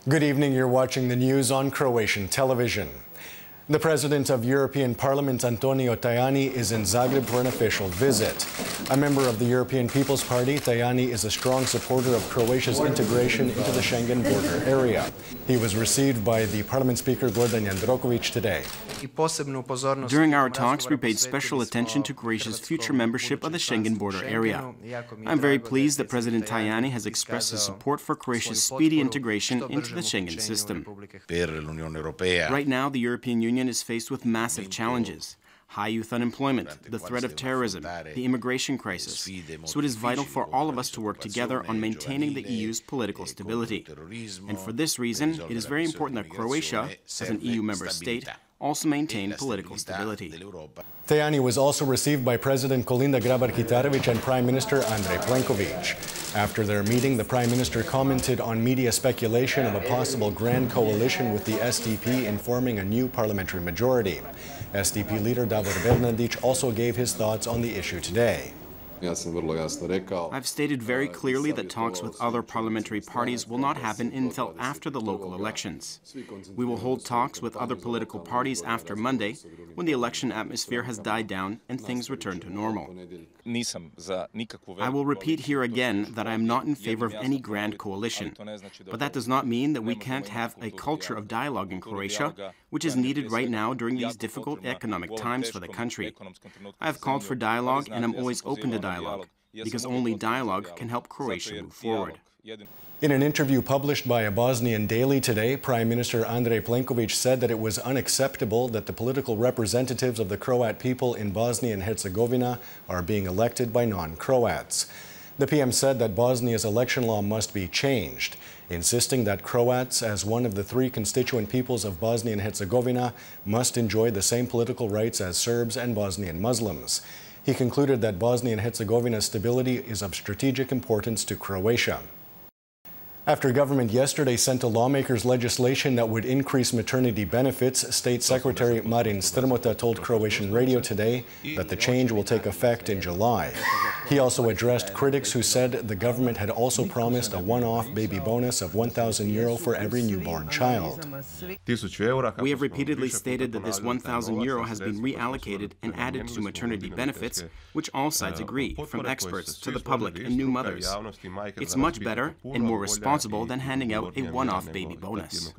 Good evening. You're watching the news on Croatian television. The President of European Parliament, Antonio Tajani, is in Zagreb for an official visit. A member of the European People's Party, Tajani is a strong supporter of Croatia's integration into the Schengen border area. He was received by the Parliament Speaker Gledajte today. During our talks, we paid special attention to Croatia's future membership of the Schengen border area. I'm very pleased that President Tajani has expressed his support for Croatia's speedy integration into the Schengen system. Right now, the European Union is faced with massive challenges: high youth unemployment, the threat of terrorism, the immigration crisis. So it is vital for all of us to work together on maintaining the EU's political stability. And for this reason, it is very important that Croatia, as an EU member state, also maintain political stability. Tajani was also received by President Kolinda Grabar-Kitarović and Prime Minister Andrej Plenković. After their meeting, the Prime Minister commented on media speculation of a possible grand coalition with the SDP in forming a new parliamentary majority. SDP leader Davor Bernardić also gave his thoughts on the issue today. I've stated very clearly that talks with other parliamentary parties will not happen until after the local elections. We will hold talks with other political parties after Monday, when the election atmosphere has died down and things return to normal. I will repeat here again that I am not in favor of any grand coalition, but that does not mean that we can't have a culture of dialogue in Croatia, which is needed right now during these difficult economic times for the country. I have called for dialogue, and I'm always open to dialogue, because only dialogue can help Croatia move forward. In an interview published by a Bosnian daily today, Prime Minister Andrej Plenković said that it was unacceptable that the political representatives of the Croat people in Bosnia and Herzegovina are being elected by non-Croats. The PM said that Bosnia's election law must be changed, insisting that Croats, as one of the three constituent peoples of Bosnia and Herzegovina, must enjoy the same political rights as Serbs and Bosnian Muslims. He concluded that Bosnia and Herzegovina's stability is of strategic importance to Croatia. After government yesterday sent to lawmakers legislation that would increase maternity benefits, State Secretary Marin Strmota told Croatian radio today that the change will take effect in July. He also addressed critics who said the government had also promised a one-off baby bonus of €1,000 for every newborn child. We have repeatedly stated that this €1,000 has been reallocated and added to maternity benefits, which all sides agree, from experts to the public and new mothers. It's much better and more responsible than handing out a one-off baby bonus.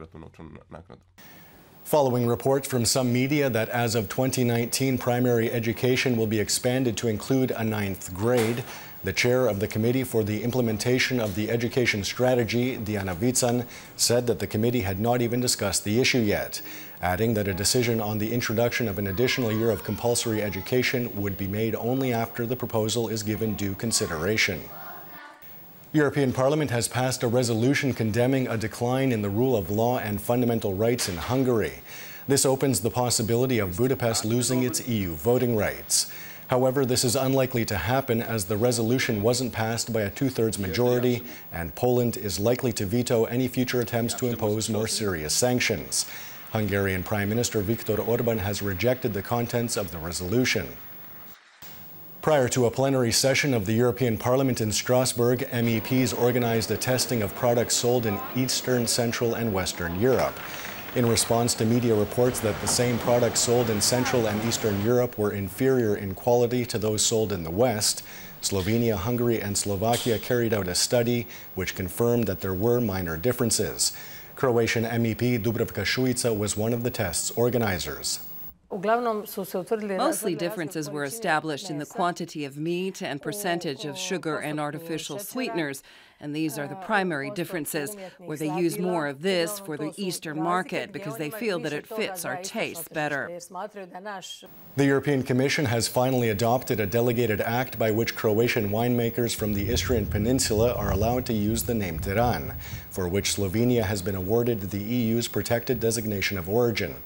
Following reports from some media that as of 2019, primary education will be expanded to include a 9th grade, the chair of the Committee for the Implementation of the Education Strategy, Diana Vican, said that the committee had not even discussed the issue yet, adding that a decision on the introduction of an additional year of compulsory education would be made only after the proposal is given due consideration. European Parliament has passed a resolution condemning a decline in the rule of law and fundamental rights in Hungary. This opens the possibility of Budapest losing its EU voting rights. However, this is unlikely to happen as the resolution wasn't passed by a two-thirds majority, and Poland is likely to veto any future attempts to impose more serious sanctions. Hungarian Prime Minister Viktor Orban has rejected the contents of the resolution. Prior to a plenary session of the European Parliament in Strasbourg, MEPs organized a testing of products sold in Eastern, Central and Western Europe. In response to media reports that the same products sold in Central and Eastern Europe were inferior in quality to those sold in the West, Slovenia, Hungary and Slovakia carried out a study which confirmed that there were minor differences. Croatian MEP Dubravka Šuica was one of the test's organizers. Mostly differences were established in the quantity of meat and percentage of sugar and artificial sweeteners, and these are the primary differences, where they use more of this for the Eastern market because they feel that it fits our tastes better. The European Commission has finally adopted a delegated act by which Croatian winemakers from the Istrian Peninsula are allowed to use the name Teran, for which Slovenia has been awarded the EU's protected designation of origin.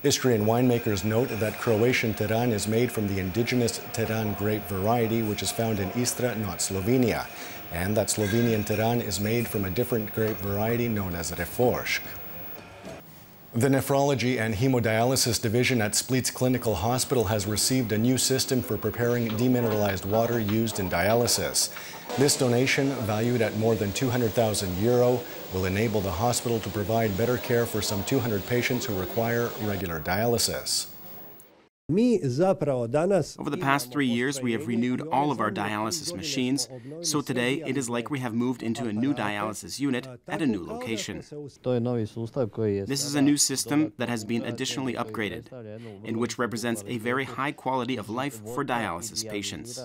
Istrian winemakers note that Croatian Teran is made from the indigenous Teran grape variety, which is found in Istra, not Slovenia, and that Slovenian Teran is made from a different grape variety known as Refošk. The Nephrology and Hemodialysis Division at Split's Clinical Hospital has received a new system for preparing demineralized water used in dialysis. This donation, valued at more than €200,000, will enable the hospital to provide better care for some 200 patients who require regular dialysis. Over the past 3 years, we have renewed all of our dialysis machines, so today it is like we have moved into a new dialysis unit at a new location. This is a new system that has been additionally upgraded, and which represents a very high quality of life for dialysis patients.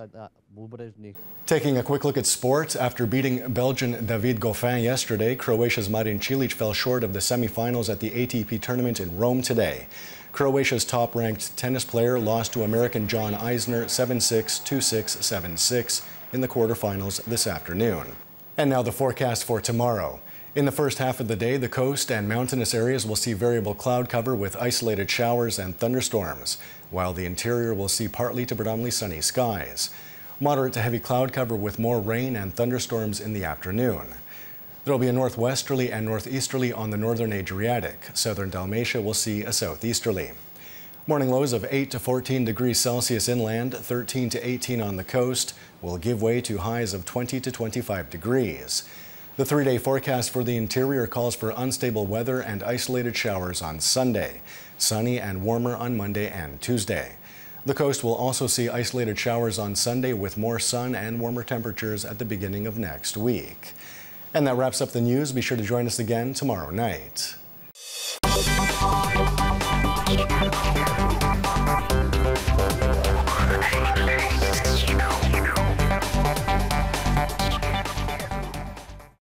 Taking a quick look at sports, after beating Belgian David Goffin yesterday, Croatia's Marin Cilic fell short of the semifinals at the ATP tournament in Rome today. Croatia's top-ranked tennis player lost to American John Isner 7-6, 2-6, 7-6 in the quarterfinals this afternoon. And now the forecast for tomorrow. In the first half of the day, the coast and mountainous areas will see variable cloud cover with isolated showers and thunderstorms, while the interior will see partly to predominantly sunny skies. Moderate to heavy cloud cover with more rain and thunderstorms in the afternoon. There will be a northwesterly and northeasterly on the northern Adriatic. Southern Dalmatia will see a southeasterly. Morning lows of 8 to 14 degrees Celsius inland, 13 to 18 on the coast, will give way to highs of 20 to 25 degrees. The 3-day forecast for the interior calls for unstable weather and isolated showers on Sunday. Sunny and warmer on Monday and Tuesday. The coast will also see isolated showers on Sunday with more sun and warmer temperatures at the beginning of next week. And that wraps up the news. Be sure to join us again tomorrow night.